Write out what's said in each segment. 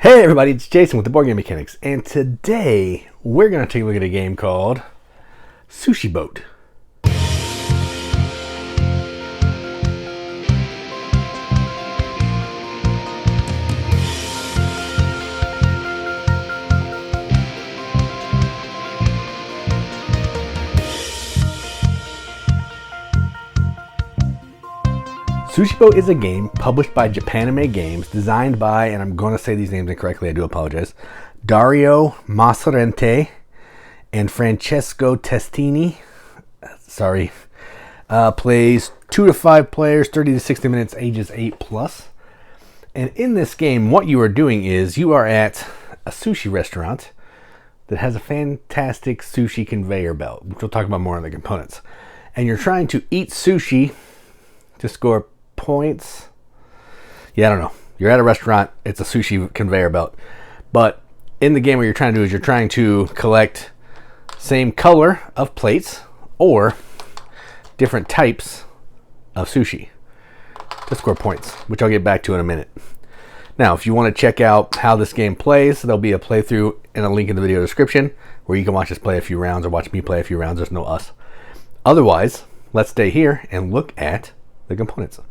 Hey everybody, it's Jason with the Boardgame Mechanics, and today we're going to take a look at a game called Sushi Boat. Sushi Boat is a game published by Japanime Games, designed by, and I'm going to say these names incorrectly, I do apologize, Dario Massorente and Francesco Testini. Sorry. Plays 2 to 5 players, 30 to 60 minutes, ages 8+. And in this game, what you are doing is you are at a sushi restaurant that has a fantastic sushi conveyor belt, which we'll talk about more on the components. And you're trying to eat sushi to score points. Yeah, I don't know. You're at a restaurant, it's a sushi conveyor belt. But in the game, what you're trying to do is you're trying to collect same color of plates or different types of sushi to score points, which I'll get back to in a minute. Now, if you want to check out how this game plays, there'll be a playthrough and a link in the video description where you can watch us play a few rounds or watch me play a few rounds. There's no us. Otherwise, let's stay here and look at the components.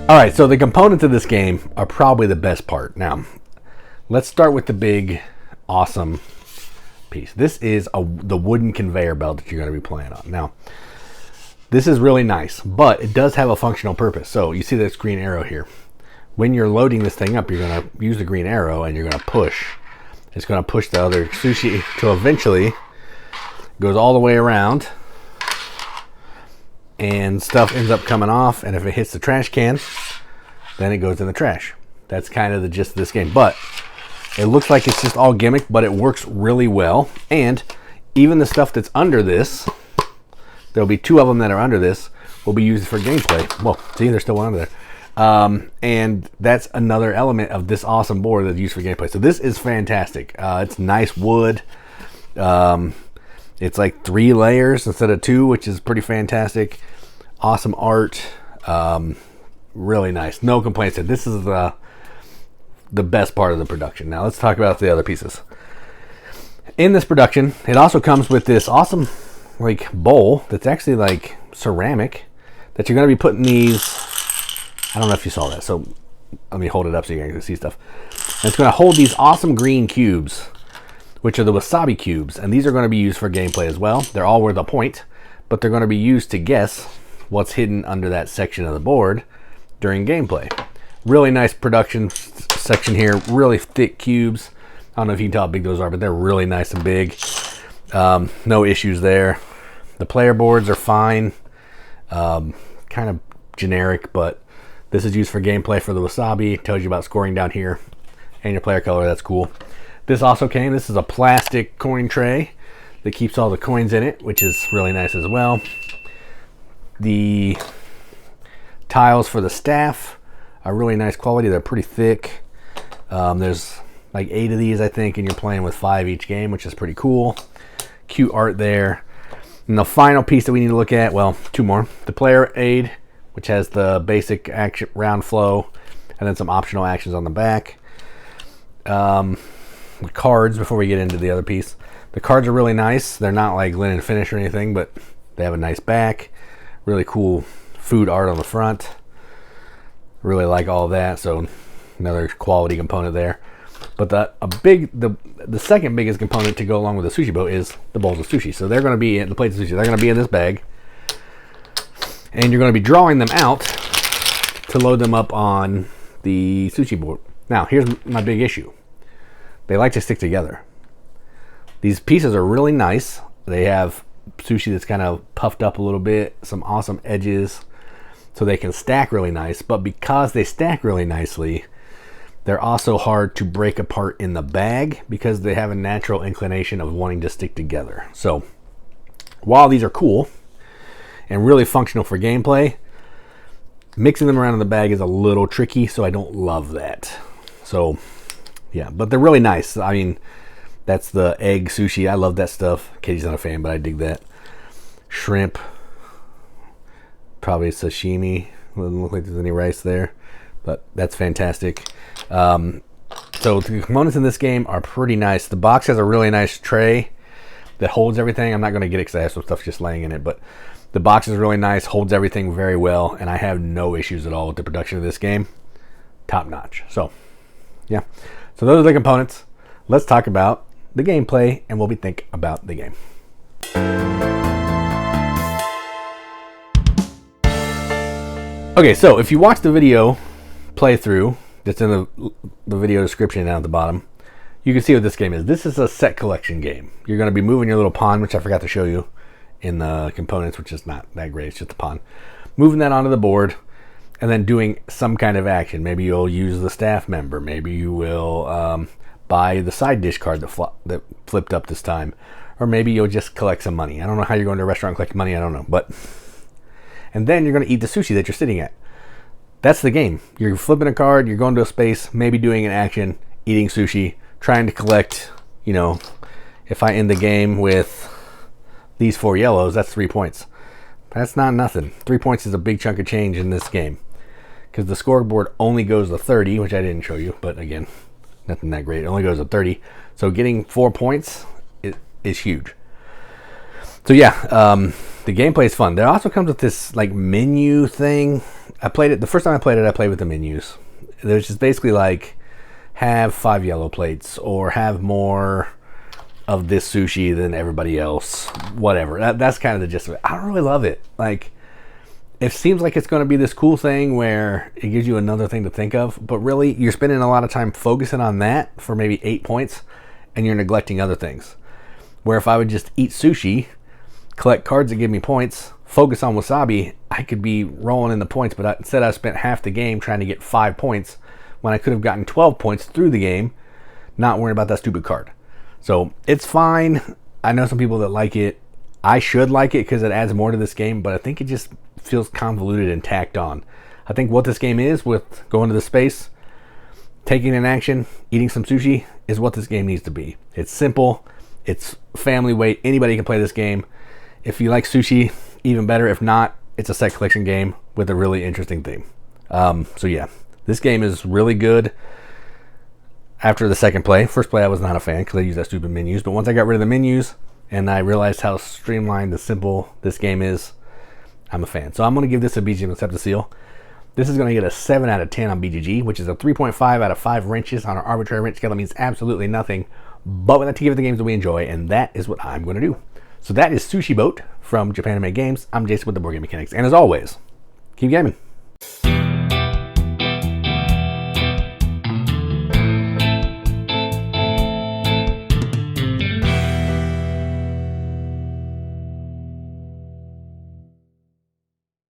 Alright, so the components of this game are probably the best part. Now, let's start with the big, awesome piece. This is the wooden conveyor belt that you're going to be playing on. Now, this is really nice, but it does have a functional purpose. So, you see this green arrow here. When you're loading this thing up, you're going to use the green arrow and you're going to push. It's going to push the other sushi till eventually goes all the way around and stuff ends up coming off, and if it hits the trash can, then it goes in the trash. That's kind of the gist of this game, but it looks like it's just all gimmick, but it works really well. And even the stuff that's under this, there'll be 2 of them that are under this, will be used for gameplay. Well, see, there's still one under there. And that's another element of this awesome board that's used for gameplay. So this is fantastic. It's nice wood. It's like 3 layers instead of 2, which is pretty fantastic. Awesome art. Really nice. No complaints. This is the best part of the production. Now let's talk about the other pieces. In this production, it also comes with this awesome like bowl that's actually like ceramic that you're going to be putting these. I don't know if you saw that. So let me hold it up so you guys can see stuff. And it's going to hold these awesome green cubes, which are the Wasabi cubes, and these are going to be used for gameplay as well. They're all worth a point, but they're going to be used to guess what's hidden under that section of the board during gameplay. Really nice production section here, really thick cubes. I don't know if you can tell how big those are, but they're really nice and big. No issues there. The player boards are fine, kind of generic, but this is used for gameplay for the Wasabi. It tells you about scoring down here and your player color. That's cool. This also came, this is a plastic coin tray that keeps all the coins in it, which is really nice as well. The tiles for the staff are really nice quality. They're pretty thick. There's like 8 of these, I think, and you're playing with 5 each game, which is pretty cool. Cute art there. And the final piece that we need to look at, well, 2 more. The player aid, which has the basic action round flow, and then some optional actions on the back. The cards, before we get into the other piece, the cards are really nice. They're not like linen finish or anything, but they have a nice back. Really cool food art on the front. Really like all of that, so another quality component there. But the second biggest component to go along with the sushi boat is the bowls of sushi. So they're going to be in the plates of sushi. They're going to be in this bag, and you're going to be drawing them out to load them up on the sushi board. Now, here's my big issue. They like to stick together. These pieces are really nice. They have sushi that's kind of puffed up a little bit, some awesome edges, so they can stack really nice. But because they stack really nicely, they're also hard to break apart in the bag because they have a natural inclination of wanting to stick together. So while these are cool and really functional for gameplay, mixing them around in the bag is a little tricky, so I don't love that. So yeah, but they're really nice. I mean, that's the egg sushi. I love that stuff. Katie's not a fan, but I dig that. Shrimp. Probably sashimi Doesn't look like there's any rice there, but that's fantastic. So the components in this game are pretty nice. The box has a really nice tray that holds everything. I'm not going to get it because I have some stuff just laying in it, but the box is really nice, holds everything very well, and I have no issues at all with the production of this game. Top notch. So, yeah. So those are the components. Let's talk about the gameplay and what we think about the game. Okay, so if you watch the video playthrough that's in the video description down at the bottom, you can see what this game is. This is a set collection game. You're going to be moving your little pawn, which I forgot to show you in the components, which is not that great. It's just a pawn. Moving that onto the board and then doing some kind of action. Maybe you'll use the staff member. Maybe you will buy the side dish card that flipped up this time. Or maybe you'll just collect some money. I don't know how you're going to a restaurant and collect money. I don't know. And then you're going to eat the sushi that you're sitting at. That's the game. You're flipping a card, you're going to a space, maybe doing an action, eating sushi, trying to collect, if I end the game with these 4 yellows, that's 3 points. That's not nothing. 3 points is a big chunk of change in this game. Because the scoreboard only goes to 30, which I didn't show you, but again, nothing that great. It only goes to 30. So getting 4 points is huge. So yeah, the gameplay is fun. There also comes with this menu thing. I played it, the first time I played with the menus. There's just basically have 5 yellow plates or have more of this sushi than everybody else. Whatever. That's kind of the gist of it. I don't really love it. It seems like it's going to be this cool thing where it gives you another thing to think of, but really you're spending a lot of time focusing on that for maybe 8 points and you're neglecting other things. Where if I would just eat sushi, collect cards that give me points, focus on wasabi, I could be rolling in the points, but instead I spent half the game trying to get 5 points when I could have gotten 12 points through the game, not worrying about that stupid card. So it's fine. I know some people that like it. I should like it because it adds more to this game, but I think it just feels convoluted and tacked on. I think what this game is, with going to the space, taking an action, eating some sushi, is what this game needs to be. It's simple. It's family weight. Anybody can play this game. If you like sushi, even better. If not, it's a set collection game with a really interesting theme. So yeah, this game is really good. After the second play, first play I was not a fan because I used that stupid menus, but once I got rid of the menus and I realized how streamlined and simple this game is, I'm a fan. So I'm going to give this a BGM Accept the Seal. This is going to get a 7 out of 10 on BGG, which is a 3.5 out of 5 wrenches on our arbitrary wrench scale. That means absolutely nothing, but we like to give it the games that we enjoy, and that is what I'm going to do. So that is Sushi Boat from Japan Made Games. I'm Jason with the Board Game Mechanics, and as always, keep gaming.